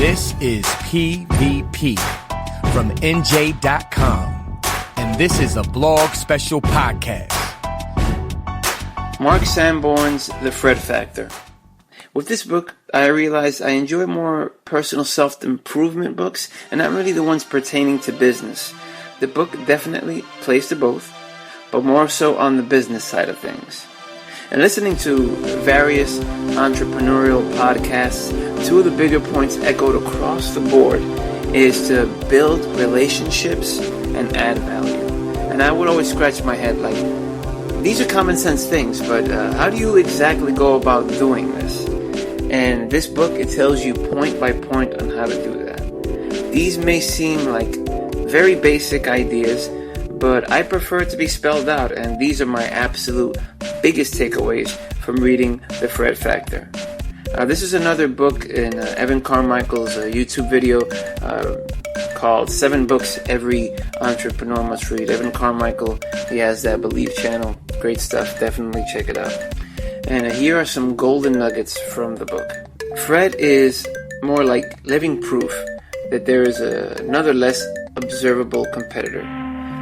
This is PVP from NJ.com, and this is a blog special podcast. Mark Sanborn's The Fred Factor. With this book, I realized I enjoy more personal self-improvement books and not really the ones pertaining to business. The book definitely plays to both, but more so on the business side of things. And listening to various entrepreneurial podcasts, two of the bigger points echoed across the board is to build relationships and add value. And I would always scratch my head like, these are common sense things, but how do you exactly go about doing this? And this book, it tells you point by point on how to do that. These may seem like very basic ideas, but I prefer it to be spelled out, and these are my absolute biggest takeaways from reading The Fred Factor. This is another book in Evan Carmichael's YouTube video called 7 Books Every Entrepreneur Must Read. Evan Carmichael, he has that Believe channel. Great stuff. Definitely check it out. And here are some golden nuggets from the book. Fred is more like living proof that there is another less observable competitor.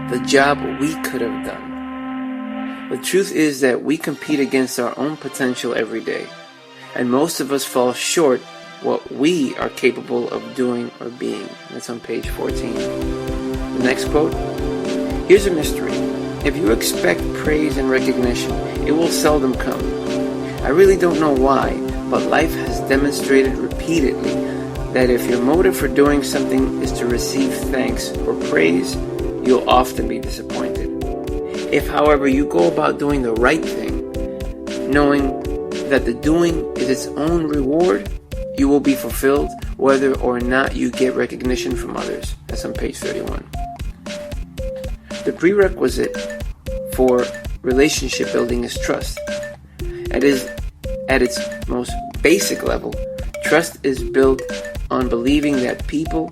The job we could have done. The truth is that we compete against our own potential every day, and most of us fall short what we are capable of doing or being. That's on page 14. The next quote. Here's a mystery. If you expect praise and recognition, it will seldom come. I really don't know why, but life has demonstrated repeatedly that if your motive for doing something is to receive thanks or praise, you'll often be disappointed. If, however, you go about doing the right thing, knowing that the doing is its own reward, you will be fulfilled whether or not you get recognition from others. That's on page 31. The prerequisite for relationship building is trust. At its most basic level, trust is built on believing that people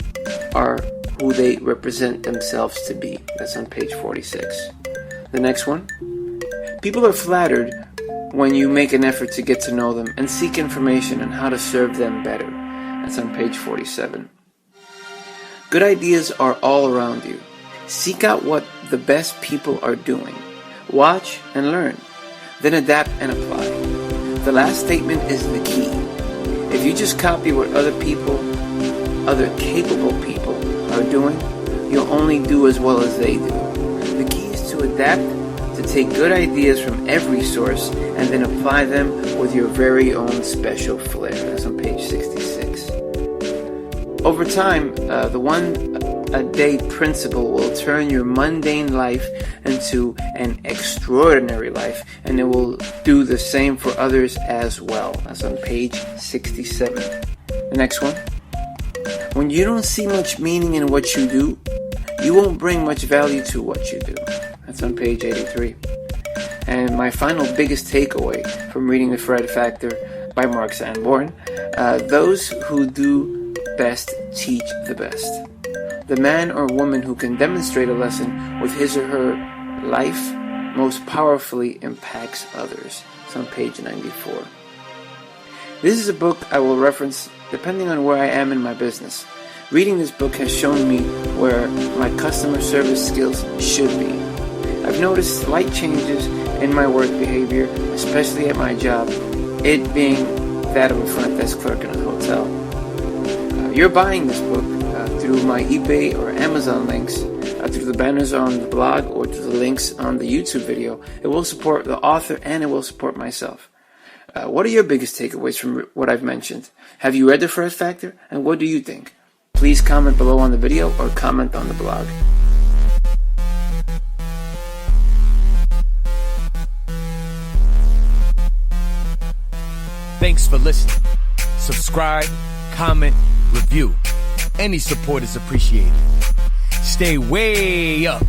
are who they represent themselves to be. That's on page 46. The next one. People are flattered when you make an effort to get to know them and seek information on how to serve them better. That's on page 47. Good ideas are all around you. Seek out what the best people are doing. Watch and learn. Then adapt and apply. The last statement is the key. If you just copy what other capable people are doing, you'll only do as well as they do. The key is to adapt, to take good ideas from every source, and then apply them with your very own special flair. That's on page 66. Over time, the one-a-day principle will turn your mundane life into an extraordinary life, and it will do the same for others as well. That's on page 67. The next one. When you don't see much meaning in what you do, you won't bring much value to what you do. That's on page 83. And my final biggest takeaway from reading The Fred Factor by Mark Sanborn, those who do best teach the best. The man or woman who can demonstrate a lesson with his or her life most powerfully impacts others. It's on page 94. This is a book I will reference depending on where I am in my business. Reading this book has shown me where my customer service skills should be. I've noticed slight changes in my work behavior, especially at my job, it being that of a front desk clerk in a hotel. You're buying this book through my eBay or Amazon links, through the banners on the blog, or through the links on the YouTube video. It will support the author and it will support myself. What are your biggest takeaways from what I've mentioned? Have you read The Fred Factor, and what do you think? Please comment below on the video or comment on the blog. Thanks for listening. Subscribe, comment, review. Any support is appreciated. Stay way up